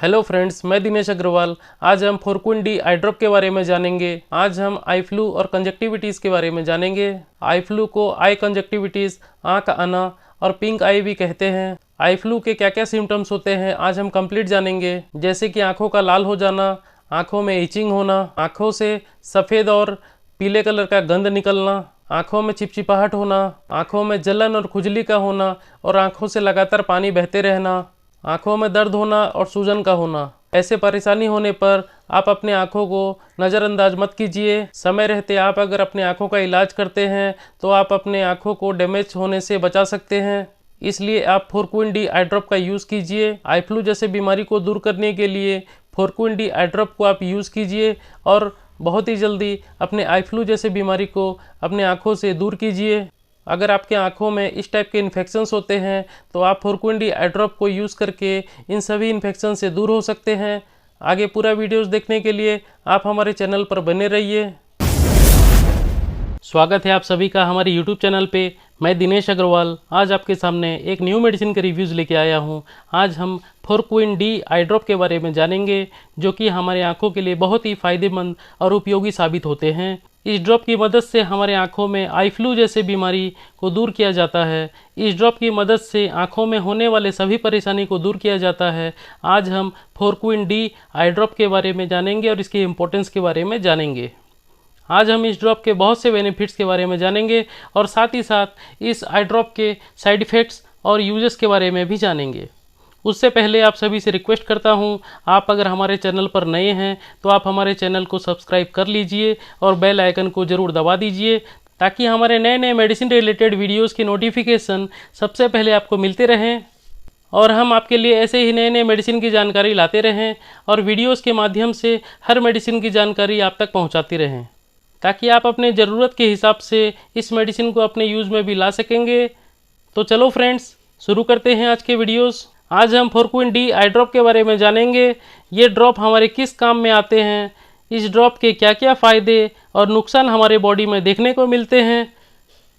Hello friends, मैं दिनेश अग्रवाल। आज हम फोरक्विन डी आई ड्रॉप के बारे में जानेंगे। आज हम आई फ्लू और कंजक्टिविटीज़ के बारे में जानेंगे। आई फ्लू को आई कंजक्टिविटीज़, आँख आना और पिंक आई भी कहते हैं। आई फ्लू के क्या क्या सिम्टम्स होते हैं आज हम कंप्लीट जानेंगे, जैसे कि आँखों का लाल हो जाना, आँखों में इचिंग होना, आँखों से सफ़ेद और पीले कलर का गंध निकलना, आँखों में चिपचिपाहट होना, आँखों में जलन और खुजली का होना और आँखों से लगातार पानी बहते रहना, आँखों में दर्द होना और सूजन का होना। ऐसे परेशानी होने पर आप अपने आँखों को नज़रअंदाज मत कीजिए। समय रहते आप अगर अपने आँखों का इलाज करते हैं तो आप अपने आँखों को डैमेज होने से बचा सकते हैं। इसलिए आप फोरक्विन डी आई ड्रॉप का यूज़ कीजिए। आई फ्लू जैसे बीमारी को दूर करने के लिए फोरक्विन डी आई ड्रॉप को आप यूज़ कीजिए और बहुत ही जल्दी अपने आई फ्लू जैसे बीमारी को अपने आँखों से दूर कीजिए। अगर आपके आंखों में इस टाइप के इन्फेक्शंस होते हैं तो आप फोरक्विन डी आई ड्रॉप को यूज़ करके इन सभी इन्फेक्शन से दूर हो सकते हैं। आगे पूरा वीडियोस देखने के लिए आप हमारे चैनल पर बने रहिए। स्वागत है आप सभी का हमारे यूट्यूब चैनल पे। मैं दिनेश अग्रवाल आज आपके सामने एक न्यू मेडिसिन के रिव्यूज़ लेके आया हूँ। आज हम फोरक्विन डी आई ड्रॉप के बारे में जानेंगे, जो कि हमारे आंखों के लिए बहुत ही फ़ायदेमंद और उपयोगी साबित होते हैं। इस ड्रॉप की मदद से हमारे आंखों में आई फ्लू जैसे बीमारी को दूर किया जाता है। इस ड्रॉप की मदद से आंखों में होने वाले सभी परेशानी को दूर किया जाता है। आज हम फोरक्विन डी आई ड्रॉप के बारे में जानेंगे और इसकी इम्पोर्टेंस के बारे में जानेंगे। आज हम इस ड्रॉप के बहुत से बेनिफिट्स के बारे में जानेंगे और साथ ही साथ इस आई ड्रॉप के साइड इफ़ेक्ट्स और यूजेस के बारे में भी जानेंगे। उससे पहले आप सभी से रिक्वेस्ट करता हूं, आप अगर हमारे चैनल पर नए हैं तो आप हमारे चैनल को सब्सक्राइब कर लीजिए और बेल आइकन को ज़रूर दबा दीजिए, ताकि हमारे नए नए मेडिसिन रिलेटेड वीडियोस की नोटिफिकेशन सबसे पहले आपको मिलते रहें और हम आपके लिए ऐसे ही नए नए मेडिसिन की जानकारी लाते रहें और वीडियोस के माध्यम से हर मेडिसिन की जानकारी आप तक पहुँचाते रहें, ताकि आप अपने ज़रूरत के हिसाब से इस मेडिसिन को अपने यूज़ में भी ला सकेंगे। तो चलो फ्रेंड्स, शुरू करते हैं आज के वीडियोज़। आज हम फोरक्विन डी आई ड्रॉप के बारे में जानेंगे। ये ड्रॉप हमारे किस काम में आते हैं, इस ड्रॉप के क्या क्या फ़ायदे और नुकसान हमारे बॉडी में देखने को मिलते हैं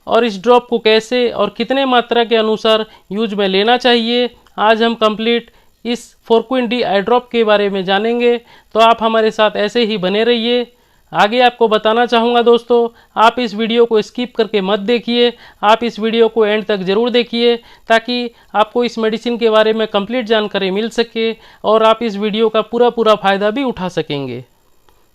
और इस ड्रॉप को कैसे और कितने मात्रा के अनुसार यूज में लेना चाहिए, आज हम कंप्लीट इस फोरक्विन डी आई ड्रॉप के बारे में जानेंगे। तो आप हमारे साथ ऐसे ही बने रहिए। आगे आपको बताना चाहूँगा दोस्तों, आप इस वीडियो को स्किप करके मत देखिए, आप इस वीडियो को एंड तक ज़रूर देखिए, ताकि आपको इस मेडिसिन के बारे में कंप्लीट जानकारी मिल सके और आप इस वीडियो का पूरा फ़ायदा भी उठा सकेंगे।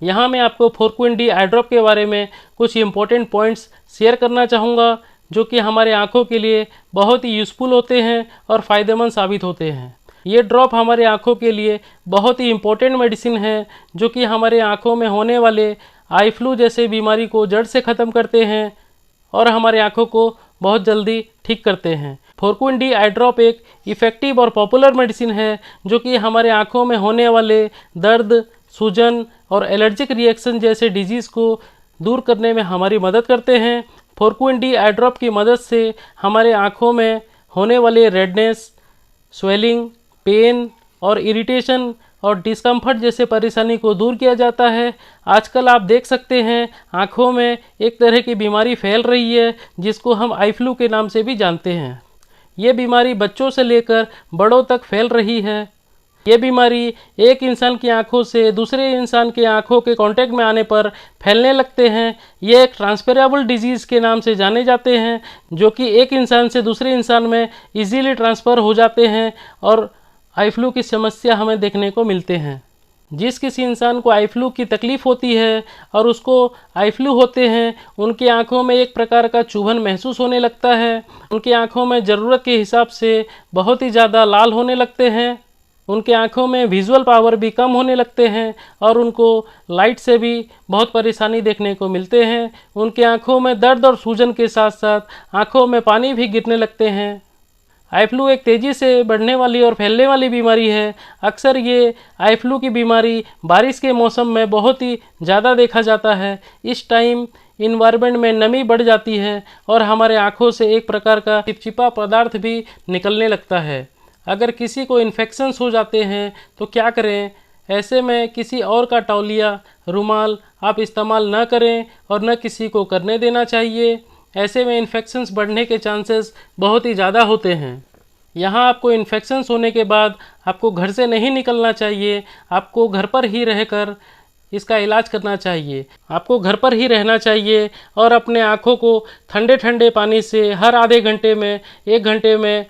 यहाँ मैं आपको फोरक्विन डी आई ड्रॉप के बारे में कुछ इंपॉर्टेंट पॉइंट्स शेयर करना चाहूँगा, जो कि हमारे आँखों के लिए बहुत ही यूज़फुल होते हैं और फ़ायदेमंद साबित होते हैं। ये ड्रॉप हमारे आँखों के लिए बहुत ही इम्पोर्टेंट मेडिसिन है, जो कि हमारे आँखों में होने वाले आई फ्लू जैसे बीमारी को जड़ से ख़त्म करते हैं और हमारे आँखों को बहुत जल्दी ठीक करते हैं। फोरक्विन डी आई ड्रॉप एक इफ़ेक्टिव और पॉपुलर मेडिसिन है, जो कि हमारे आँखों में होने वाले दर्द, सूजन और एलर्जिक रिएक्शन जैसे डिजीज़ को दूर करने में हमारी मदद करते हैं। फोरक्विन डी आई ड्रॉप की मदद से हमारे आँखों में होने वाले रेडनेस, स्वेलिंग, पेन और इरिटेशन और डिस्कम्फर्ट जैसे परेशानी को दूर किया जाता है। आजकल आप देख सकते हैं आँखों में एक तरह की बीमारी फैल रही है, जिसको हम आई फ्लू के नाम से भी जानते हैं। ये बीमारी बच्चों से लेकर बड़ों तक फैल रही है। ये बीमारी एक इंसान की आंखों से दूसरे इंसान की आंखों के कांटेक्ट में आने पर फैलने लगते हैं। ये एक ट्रांसफरेबल डिजीज़ के नाम से जाने जाते हैं, जो कि एक इंसान से दूसरे इंसान में इजीली ट्रांसफ़र हो जाते हैं और आई फ्लू की समस्या हमें देखने को मिलते हैं। जिस किसी इंसान को आई फ्लू की तकलीफ़ होती है और उसको आई फ्लू होते हैं, उनकी आंखों में एक प्रकार का चुभन महसूस होने लगता है। उनकी आंखों में ज़रूरत के हिसाब से बहुत ही ज़्यादा लाल होने लगते हैं। उनके आंखों में विजुअल पावर भी कम होने लगते हैं और उनको लाइट से भी बहुत परेशानी देखने को मिलते हैं। उनके आंखों में दर्द और सूजन के साथ साथ आंखों में पानी भी गिरने लगते हैं। आई फ्लू एक तेज़ी से बढ़ने वाली और फैलने वाली बीमारी है। अक्सर ये आई फ्लू की बीमारी बारिश के मौसम में बहुत ही ज़्यादा देखा जाता है। इस टाइम इन्वायरमेंट में नमी बढ़ जाती है और हमारे आँखों से एक प्रकार का चिपचिपा पदार्थ भी निकलने लगता है। अगर किसी को इन्फेक्शंस हो जाते हैं तो क्या करें? ऐसे में किसी और का तौलिया, रुमाल आप इस्तेमाल न करें और न किसी को करने देना चाहिए। ऐसे में इन्फेक्शंस बढ़ने के चांसेस बहुत ही ज़्यादा होते हैं। यहाँ आपको इन्फेक्शंस होने के बाद आपको घर से नहीं निकलना चाहिए, आपको घर पर ही रहकर इसका इलाज करना चाहिए। आपको घर पर ही रहना चाहिए और अपने आँखों को ठंडे ठंडे पानी से हर आधे घंटे में 1 घंटे में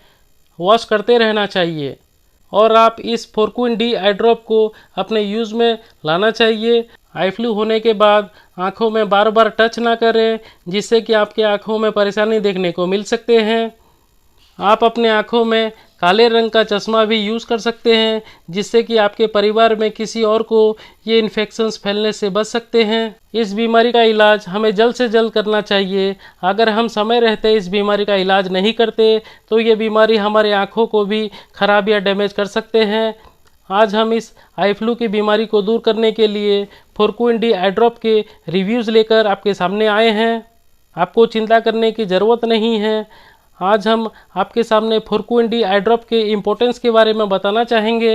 वॉश करते रहना चाहिए। और आप इस फोरक्विन डी आई ड्रॉप को अपने यूज़ में लाना चाहिए। आई फ्लू होने के बाद आँखों में बार बार टच ना करें, जिससे कि आपके आँखों में परेशानी देखने को मिल सकते हैं। आप अपने आँखों में काले रंग का चश्मा भी यूज़ कर सकते हैं, जिससे कि आपके परिवार में किसी और को ये इन्फेक्शंस फैलने से बच सकते हैं। इस बीमारी का इलाज हमें जल्द से जल्द करना चाहिए। अगर हम समय रहते इस बीमारी का इलाज नहीं करते तो ये बीमारी हमारे आँखों को भी खराब या डैमेज कर सकते हैं। आज हम इस आई फ्लू की बीमारी को दूर करने के लिए फोरक्विन डी आई ड्रॉप के रिव्यूज़ लेकर आपके सामने आए हैं। आपको चिंता करने की ज़रूरत नहीं है। आज हम आपके सामने फोरक्विन डी आई ड्रॉप के इम्पोर्टेंस के बारे में बताना चाहेंगे।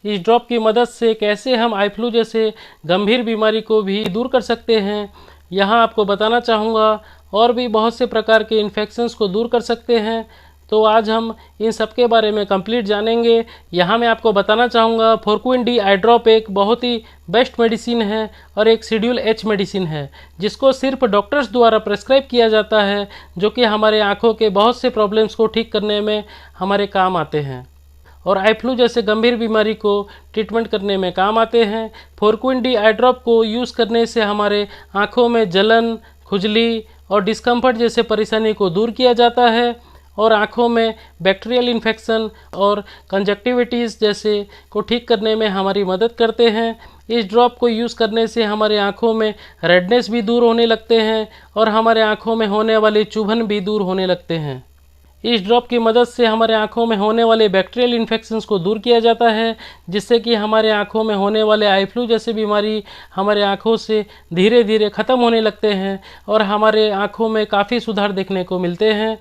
इस ड्रॉप की मदद से कैसे हम आई फ्लू जैसे गंभीर बीमारी को भी दूर कर सकते हैं, यहाँ आपको बताना चाहूँगा। और भी बहुत से प्रकार के इन्फेक्शंस को दूर कर सकते हैं, तो आज हम इन सब के बारे में कंप्लीट जानेंगे। यहाँ मैं आपको बताना चाहूँगा फोरक्विन डी आई ड्रॉप एक बहुत ही बेस्ट मेडिसिन है और एक शेड्यूल एच मेडिसिन है, जिसको सिर्फ डॉक्टर्स द्वारा प्रेस्क्राइब किया जाता है, जो कि हमारे आँखों के बहुत से प्रॉब्लम्स को ठीक करने में हमारे काम आते हैं और आई फ्लू जैसे गंभीर बीमारी को ट्रीटमेंट करने में काम आते हैं। फोरक्विन डी आई ड्रॉप को यूज़ करने से हमारे आँखों में जलन, खुजली और डिस्कम्फर्ट जैसे परेशानी को दूर किया जाता है और आँखों में बैक्टीरियल इन्फेक्शन और कंजक्टिविटीज़ जैसे को ठीक करने में हमारी मदद करते हैं। इस ड्रॉप को यूज़ करने से हमारे आँखों में रेडनेस भी दूर होने लगते हैं और हमारे आँखों में होने वाले चुभन भी दूर होने लगते हैं। इस ड्रॉप की मदद से हमारे आँखों में होने वाले बैक्टीरियल इन्फेक्शंस को दूर किया जाता है, जिससे कि हमारे आँखों में होने वाले आई फ्लू जैसे बीमारी हमारे आँखों से धीरे धीरे ख़त्म होने लगते हैं और हमारे आँखों में काफ़ी सुधार देखने को मिलते हैं।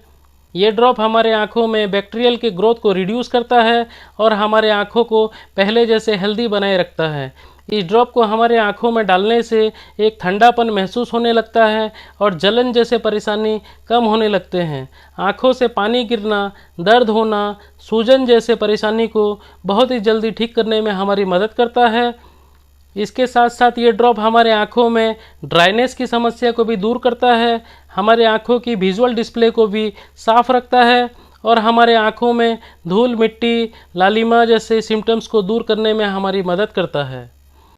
ये ड्रॉप हमारे आँखों में बैक्टीरियल के ग्रोथ को रिड्यूस करता है और हमारे आँखों को पहले जैसे हेल्दी बनाए रखता है। इस ड्रॉप को हमारे आँखों में डालने से एक ठंडापन महसूस होने लगता है और जलन जैसे परेशानी कम होने लगते हैं। आँखों से पानी गिरना, दर्द होना, सूजन जैसे परेशानी को बहुत ही जल्दी ठीक करने में हमारी मदद करता है। इसके साथ साथ ये ड्रॉप हमारे आँखों में ड्राइनेस की समस्या को भी दूर करता है, हमारे आँखों की विजुअल डिस्प्ले को भी साफ रखता है और हमारे आँखों में धूल, मिट्टी, लालिमा जैसे सिम्टम्स को दूर करने में हमारी मदद करता है।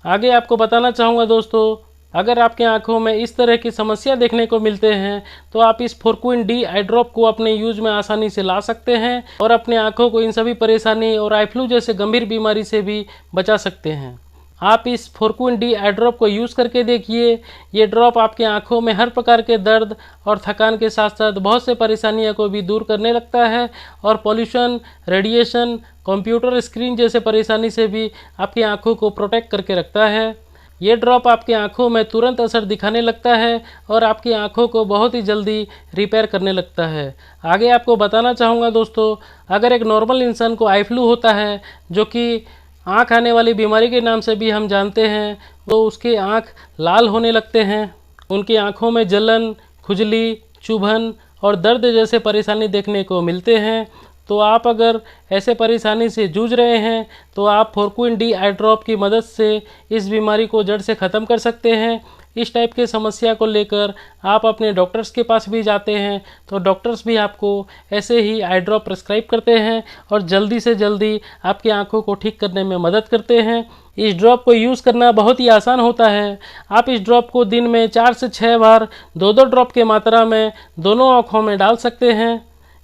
आगे आपको बताना चाहूँगा दोस्तों, अगर आपके आँखों में इस तरह की समस्या देखने को मिलते हैं तो आप इस फोरक्विन डी आई ड्रॉप को अपने यूज़ में आसानी से ला सकते हैं और अपने आँखों को इन सभी परेशानी और आई फ्लू जैसे गंभीर बीमारी से भी बचा सकते हैं। आप इस फोरक्विन डी आई ड्रॉप को यूज़ करके देखिए। ये ड्रॉप आपके आँखों में हर प्रकार के दर्द और थकान के साथ साथ बहुत से परेशानियों को भी दूर करने लगता है और पॉल्यूशन, रेडिएशन, कंप्यूटर स्क्रीन जैसे परेशानी से भी आपकी आँखों को प्रोटेक्ट करके रखता है। ये ड्रॉप आपकी आँखों में तुरंत असर दिखाने लगता है और आपकी आँखों को बहुत ही जल्दी रिपेयर करने लगता है। आगे आपको बताना चाहूँगा दोस्तों, अगर एक नॉर्मल इंसान को आई फ्लू होता है, जो कि आँख आने वाली बीमारी के नाम से भी हम जानते हैं, तो उसके आँख लाल होने लगते हैं, उनकी आँखों में जलन, खुजली, चुभन और दर्द जैसे परेशानी देखने को मिलते हैं। तो आप अगर ऐसे परेशानी से जूझ रहे हैं तो आप फोरक्विन डी आई ड्रॉप की मदद से इस बीमारी को जड़ से ख़त्म कर सकते हैं। इस टाइप के समस्या को लेकर आप अपने डॉक्टर्स के पास भी जाते हैं तो डॉक्टर्स भी आपको ऐसे ही आई ड्रॉप प्रेस्क्राइब करते हैं और जल्दी से जल्दी आपकी आंखों को ठीक करने में मदद करते हैं। इस ड्रॉप को यूज़ करना बहुत ही आसान होता है। आप इस ड्रॉप को दिन में 4 से 6 बार 2-2 ड्रॉप के मात्रा में दोनों आँखों में डाल सकते हैं।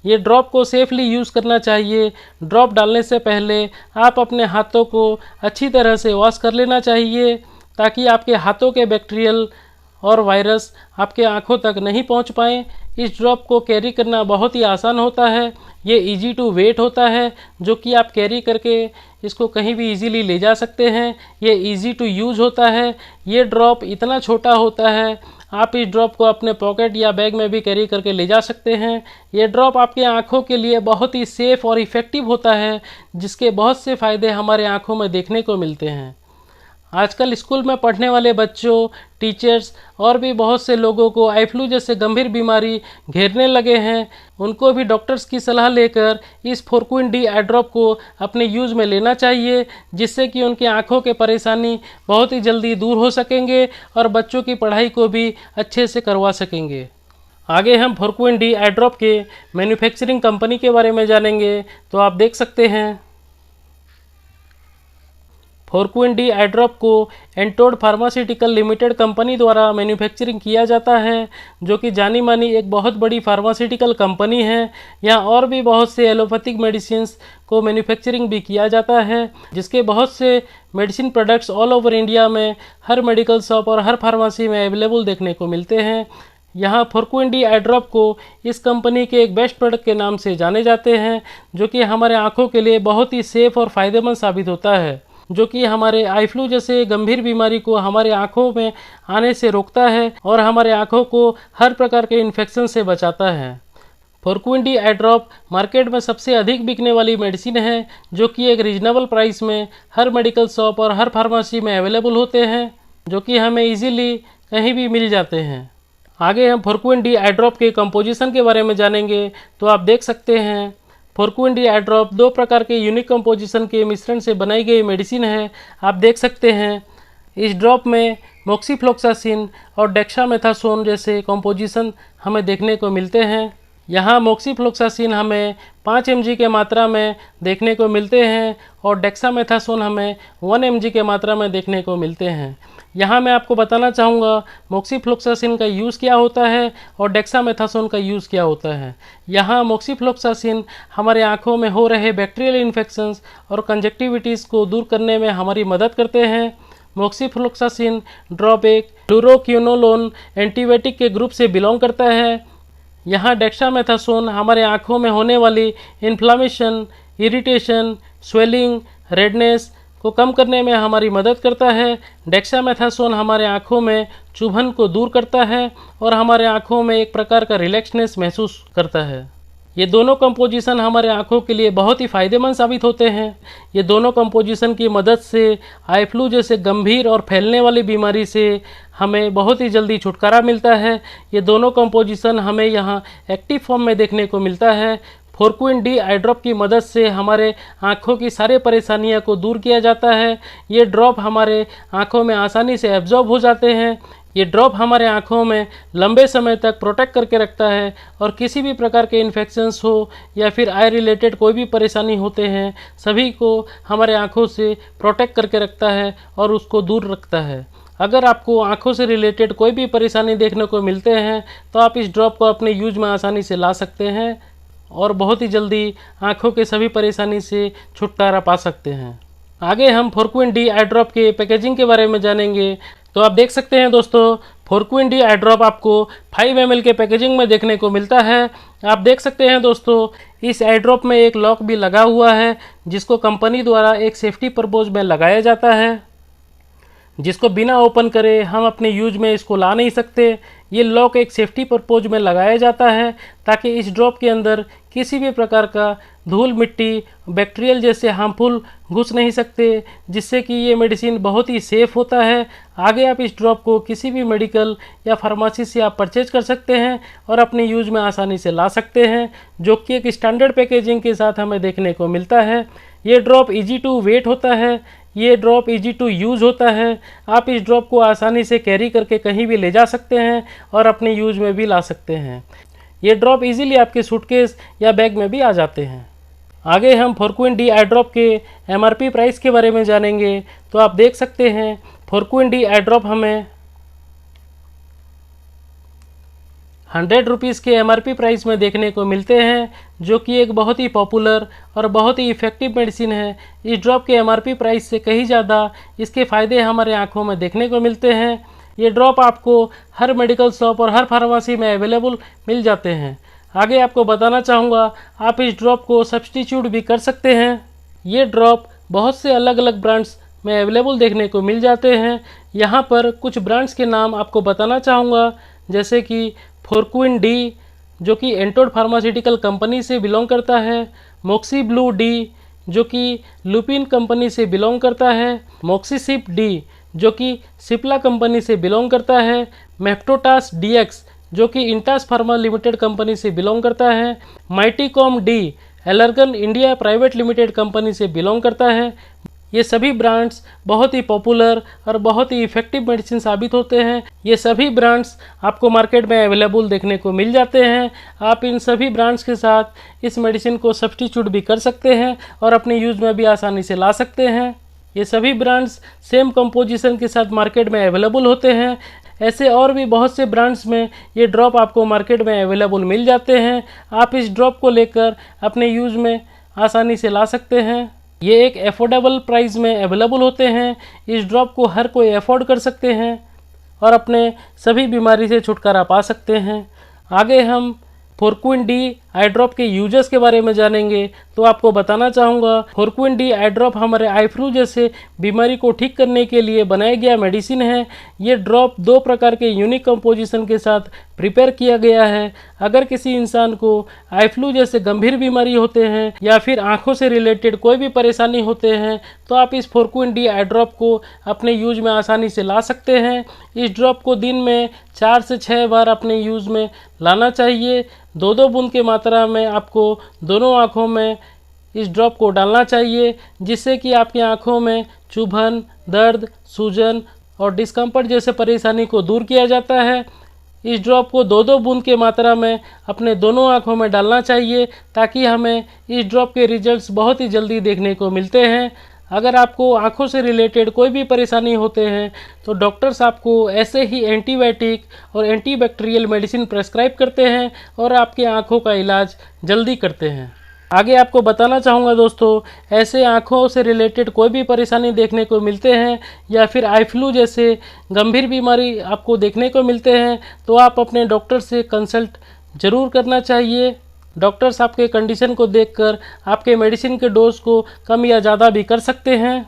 ये ड्रॉप को सेफली यूज़ करना चाहिए। ड्रॉप डालने से पहले आप अपने हाथों को अच्छी तरह से वॉश कर लेना चाहिए, ताकि आपके हाथों के बैक्टीरियल और वायरस आपके आँखों तक नहीं पहुँच पाएँ। इस ड्रॉप को कैरी करना बहुत ही आसान होता है। ये इजी टू वेट होता है, जो कि आप कैरी करके इसको कहीं भी इजीली ले जा सकते हैं। ये इजी टू यूज़ होता है। ये ड्रॉप इतना छोटा होता है, आप इस ड्रॉप को अपने पॉकेट या बैग में भी कैरी करके ले जा सकते हैं। ये ड्रॉप आपके आँखों के लिए बहुत ही सेफ़ और इफ़ेक्टिव होता है, जिसके बहुत से फ़ायदे हमारे आँखों में देखने को मिलते हैं। आजकल स्कूल में पढ़ने वाले बच्चों, टीचर्स और भी बहुत से लोगों को आई फ्लू जैसे गंभीर बीमारी घेरने लगे हैं। उनको भी डॉक्टर्स की सलाह लेकर इस फोरक्विन डी आई ड्रॉप को अपने यूज़ में लेना चाहिए, जिससे कि उनकी आँखों के परेशानी बहुत ही जल्दी दूर हो सकेंगे और बच्चों की पढ़ाई को भी अच्छे से करवा सकेंगे। आगे हम फोरक्विन डी आई ड्रॉप के मैन्युफैक्चरिंग कंपनी के बारे में जानेंगे। तो आप देख सकते हैं फोरक्विन डी आई ड्रॉप को एंटोड फार्मास्यूटिकल लिमिटेड कंपनी द्वारा मैन्युफैक्चरिंग किया जाता है, जो कि जानी मानी एक बहुत बड़ी फार्मास्यूटिकल कंपनी है। यहाँ और भी बहुत से एलोपैथिक मेडिसिन्स को मैन्युफैक्चरिंग भी किया जाता है, जिसके बहुत से medicine products all over India में हर मेडिकल शॉप और हर फार्मेसी में अवेलेबल देखने को मिलते हैं। यहाँ फोरक्विन डी आई ड्रॉप को इस कंपनी के एक बेस्ट प्रोडक्ट के नाम से जाने जाते हैं, जो कि हमारे आँखों के लिए बहुत ही सेफ और फ़ायदेमंद साबित होता है, जो कि हमारे आई फ्लू जैसे गंभीर बीमारी को हमारे आँखों में आने से रोकता है और हमारे आँखों को हर प्रकार के इन्फेक्शन से बचाता है। फोरक्विन डी आई ड्रॉप मार्केट में सबसे अधिक बिकने वाली मेडिसिन है, जो कि एक रीजनेबल प्राइस में हर मेडिकल शॉप और हर फार्मेसी में अवेलेबल होते हैं, जो कि हमें ईजिली कहीं भी मिल जाते हैं। आगे हम फोरक्विन डी आई ड्रॉप के कंपोजिशन के बारे में जानेंगे। तो आप देख सकते हैं फोरक्विन डी आई ड्रॉप दो प्रकार के यूनिक कंपोजिशन के मिश्रण से बनाई गई मेडिसिन है। आप देख सकते हैं इस ड्रॉप में मोक्सीफ्लोक्सासिन और डेक्सामेथासोन जैसे कंपोजिशन हमें देखने को मिलते हैं। यहाँ मोक्सीफ्लोक्सासिन हमें 5 mg के मात्रा में देखने को मिलते हैं और डेक्सामेथासोन हमें 1 mg के मात्रा में देखने को मिलते हैं। यहाँ मैं आपको बताना चाहूँगा मोक्सीफ्लोक्सासिन का यूज़ क्या होता है और डेक्सामेथासोन का यूज़ क्या होता है। यहाँ मोक्सीफ्लोक्सासिन हमारे आँखों में हो रहे बैक्टीरियल इन्फेक्शंस और कंजक्टिविटीज़ को दूर करने में हमारी मदद करते हैं। मोक्सीफ्लोक्सासिन ड्रॉप एक फ्लूरोक्विनोलोन एंटीबायोटिक के ग्रुप से बिलोंग करता है। यहाँ डेक्सामेथासोन हमारे आँखों में होने वाली इन्फ्लामेशन, इरिटेशन, स्वेलिंग, रेडनेस को कम करने में हमारी मदद करता है। डेक्सामेथासोन हमारे आँखों में चुभन को दूर करता है और हमारे आँखों में एक प्रकार का रिलैक्सनेस महसूस करता है। ये दोनों कंपोजिशन हमारे आँखों के लिए बहुत ही फ़ायदेमंद साबित होते हैं। ये दोनों कंपोजिशन की मदद से आई फ्लू जैसे गंभीर और फैलने वाली बीमारी से हमें बहुत ही जल्दी छुटकारा मिलता है। ये दोनों कंपोजिशन हमें यहाँ एक्टिव फॉर्म में देखने को मिलता है। फोरक्विन डी आई ड्रॉप की मदद से हमारे आँखों की सारे परेशानियों को दूर किया जाता है। ये ड्रॉप हमारे आँखों में आसानी से एब्जॉर्ब हो जाते हैं। ये ड्रॉप हमारे आँखों में लंबे समय तक प्रोटेक्ट करके रखता है और किसी भी प्रकार के इन्फेक्शंस हो या फिर आई रिलेटेड कोई भी परेशानी होते हैं, सभी को हमारे आँखों से प्रोटेक्ट करके रखता है और उसको दूर रखता है। अगर आपको आँखों से रिलेटेड कोई भी परेशानी देखने को मिलते हैं तो आप इस ड्रॉप को अपने यूज में आसानी से ला सकते हैं और बहुत ही जल्दी आँखों के सभी परेशानी से छुटकारा पा सकते हैं। आगे हम फोरक्विन डी आई ड्रॉप के पैकेजिंग के बारे में जानेंगे। तो आप देख सकते हैं दोस्तों, फोरक्विन डी आई ड्रॉप आपको 5 ml के पैकेजिंग में देखने को मिलता है। आप देख सकते हैं दोस्तों, इस आई ड्रॉप में एक लॉक भी लगा हुआ है, जिसको कंपनी द्वारा एक सेफ्टी पर्पज़ में लगाया जाता है, जिसको बिना ओपन करे हम अपने यूज में इसको ला नहीं सकते। ये लॉक एक सेफ्टी पर्पज़ में लगाया जाता है ताकि इस ड्रॉप के अंदर किसी भी प्रकार का धूल, मिट्टी, बैक्टीरियल जैसे हार्मफुल घुस नहीं सकते, जिससे कि ये मेडिसिन बहुत ही सेफ़ होता है। आगे आप इस ड्रॉप को किसी भी मेडिकल या फार्मेसी से आप परचेज कर सकते हैं और अपने यूज में आसानी से ला सकते हैं, जो कि एक स्टैंडर्ड पैकेजिंग के साथ हमें देखने को मिलता है। ये ड्रॉप इजी टू वेट होता है, ये ड्रॉप इजी टू यूज़ होता है। आप इस ड्रॉप को आसानी से कैरी करके कहीं भी ले जा सकते हैं और अपने यूज में भी ला सकते हैं। ये ड्रॉप इजीली आपके सूटकेस या बैग में भी आ जाते हैं। आगे हम फोरक्विन डी आई ड्रॉप के MRP प्राइस के बारे में जानेंगे। तो आप देख सकते हैं फोरक्विन डी आई ड्रॉप हमें 100 रुपीज़ के MRP प्राइस में देखने को मिलते हैं, जो कि एक बहुत ही पॉपुलर और बहुत ही इफ़ेक्टिव मेडिसिन है। इस ड्रॉप के MRP प्राइस से कहीं ज़्यादा इसके फ़ायदे हमारे आँखों में देखने को मिलते हैं। ये ड्रॉप आपको हर मेडिकल शॉप और हर फार्मेसी में अवेलेबल मिल जाते हैं। आगे आपको बताना चाहूँगा, आप इस ड्रॉप को सब्स्टिट्यूट भी कर सकते हैं। ये ड्रॉप बहुत से अलग अलग ब्रांड्स में अवेलेबल देखने को मिल जाते हैं। यहाँ पर कुछ ब्रांड्स के नाम आपको बताना चाहूँगा, जैसे कि फोरक्विन डी, जो कि एंटोड फार्मास्यूटिकल कंपनी से बिलोंग करता है, मोक्सी ब्लू डी, जो कि लुपिन कंपनी से बिलोंग करता है, मोक्सीसिप डी, जो कि सिप्ला कंपनी से बिलोंग करता है, मेप्टोटास DX जो कि इंटास फार्मा लिमिटेड कंपनी से बिलोंग करता है, माइटिकॉम D Allergan India private limited company से बिलोंग करता है। ये सभी ब्रांड्स बहुत ही पॉपुलर और बहुत ही इफ़ेक्टिव मेडिसिन साबित होते हैं। ये सभी ब्रांड्स आपको मार्केट में अवेलेबल देखने को मिल जाते हैं। आप इन सभी ब्रांड्स के साथ इस मेडिसिन को सब्स्टिट्यूट भी कर सकते हैं और अपने यूज़ में भी आसानी से ला सकते हैं। ये सभी ब्रांड्स सेम कंपोजिशन के साथ मार्केट में अवेलेबल होते हैं। ऐसे और भी बहुत से ब्रांड्स में ये ड्रॉप आपको मार्केट में अवेलेबल मिल जाते हैं। आप इस ड्रॉप को लेकर अपने यूज़ में आसानी से ला सकते हैं। ये एक एफोर्डेबल प्राइस में अवेलेबल होते हैं। इस ड्रॉप को हर कोई अफोर्ड कर सकते हैं और अपने सभी बीमारी से छुटकारा पा सकते हैं। आगे हम फोरक्विन D आई ड्रॉप के यूजेस के बारे में जानेंगे। तो आपको बताना चाहूँगा, फोरक्विन D आई ड्रॉप हमारे आई फ्लू जैसे बीमारी को ठीक करने के लिए बनाया गया मेडिसिन है। ये ड्रॉप 2 प्रकार के यूनिक कंपोजिशन के साथ प्रिपेयर किया गया है। अगर किसी इंसान को आई फ्लू जैसे गंभीर बीमारी होते हैं या फिर आँखों से रिलेटेड कोई भी परेशानी होते हैं तो आप इस फोरक्विन D आई ड्रॉप को अपने यूज में आसानी से ला सकते हैं। इस ड्रॉप को दिन में 4 से 6 बार अपने यूज़ में लाना चाहिए। 2-2 बूंद के मात्रा में आपको दोनों आँखों में इस ड्रॉप को डालना चाहिए, जिससे कि आपकी आँखों में चुभन, दर्द, सूजन और डिस्कम्फर्ट जैसे परेशानी को दूर किया जाता है। इस ड्रॉप को 2-2 बूंद के मात्रा में अपने दोनों आँखों में डालना चाहिए ताकि हमें इस ड्रॉप के रिजल्ट्स बहुत ही जल्दी देखने को मिलते हैं। अगर आपको आँखों से रिलेटेड कोई भी परेशानी होते हैं तो डॉक्टर्स आपको ऐसे ही एंटीबायोटिक और एंटीबैक्टीरियल मेडिसिन प्रेस्क्राइब करते हैं और आपकी आँखों का इलाज जल्दी करते हैं। आगे आपको बताना चाहूँगा दोस्तों, ऐसे आँखों से रिलेटेड कोई भी परेशानी देखने को मिलते हैं या फिर आई फ्लू जैसे गंभीर बीमारी आपको देखने को मिलते हैं तो आप अपने डॉक्टर से कंसल्ट ज़रूर करना चाहिए। डॉक्टर्स आपके कंडीशन को देखकर आपके मेडिसिन के डोज को कम या ज़्यादा भी कर सकते हैं।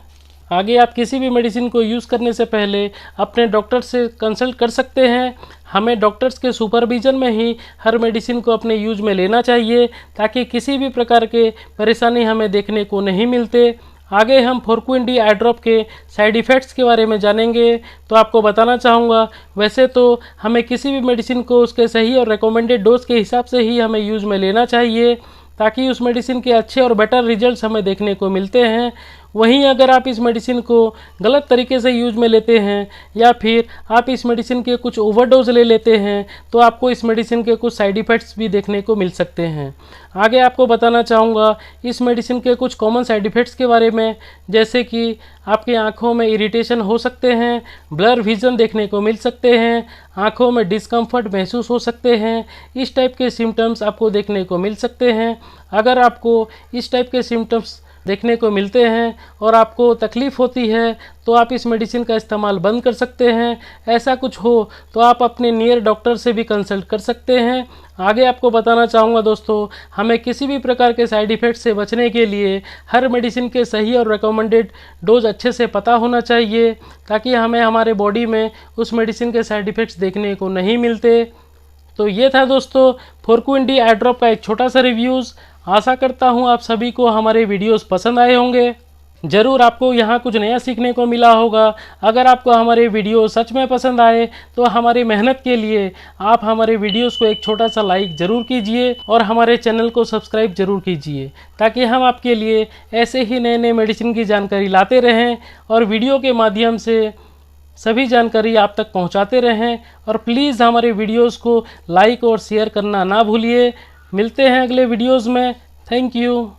आगे आप किसी भी मेडिसिन को यूज़ करने से पहले अपने डॉक्टर से कंसल्ट कर सकते हैं। हमें डॉक्टर्स के सुपरविज़न में ही हर मेडिसिन को अपने यूज में लेना चाहिए ताकि किसी भी प्रकार के परेशानी हमें देखने को नहीं मिलते। आगे हम फोरक्विन D आई ड्रॉप के साइड इफ़ेक्ट्स के बारे में जानेंगे। तो आपको बताना चाहूँगा, वैसे तो हमें किसी भी मेडिसिन को उसके सही और रिकमेंडेड डोज के हिसाब से ही हमें यूज़ में लेना चाहिए ताकि उस मेडिसिन के अच्छे और बेटर रिजल्ट्स हमें देखने को मिलते हैं। वहीं अगर आप इस मेडिसिन को गलत तरीके से यूज में लेते हैं या फिर आप इस मेडिसिन के कुछ ओवरडोज ले लेते हैं तो आपको इस मेडिसिन के कुछ साइड इफ़ेक्ट्स भी देखने को मिल सकते हैं। आगे आपको बताना चाहूँगा इस मेडिसिन के कुछ कॉमन साइड इफ़ेक्ट्स के बारे में, जैसे कि आपकी आँखों में इरिटेशन हो सकते हैं, ब्लर विज़न देखने को मिल सकते हैं, आँखों में डिस्कम्फर्ट महसूस हो सकते हैं। इस टाइप के सिम्टम्स आपको देखने को मिल सकते हैं। अगर आपको इस टाइप के सिम्टम्स देखने को मिलते हैं और आपको तकलीफ़ होती है तो आप इस मेडिसिन का इस्तेमाल बंद कर सकते हैं। ऐसा कुछ हो तो आप अपने नियर डॉक्टर से भी कंसल्ट कर सकते हैं। आगे आपको बताना चाहूँगा दोस्तों, हमें किसी भी प्रकार के साइड इफ़ेक्ट से बचने के लिए हर मेडिसिन के सही और रिकमेंडेड डोज अच्छे से पता होना चाहिए ताकि हमें हमारे बॉडी में उस मेडिसिन के साइड इफ़ेक्ट्स देखने को नहीं मिलते। तो ये था दोस्तों फोरक्विन D आई ड्रॉप का एक छोटा सा रिव्यूज़। आशा करता हूँ आप सभी को हमारे वीडियोस पसंद आए होंगे। ज़रूर आपको यहाँ कुछ नया सीखने को मिला होगा। अगर आपको हमारे वीडियो सच में पसंद आए तो हमारी मेहनत के लिए आप हमारे वीडियोस को एक छोटा सा लाइक ज़रूर कीजिए और हमारे चैनल को सब्सक्राइब ज़रूर कीजिए ताकि हम आपके लिए ऐसे ही नए नए मेडिसिन की जानकारी लाते रहें और वीडियो के माध्यम से सभी जानकारी आप तक पहुंचाते रहें। और प्लीज़ हमारे वीडियोस को लाइक और शेयर करना ना भूलिए। मिलते हैं अगले वीडियोस में। Thank you.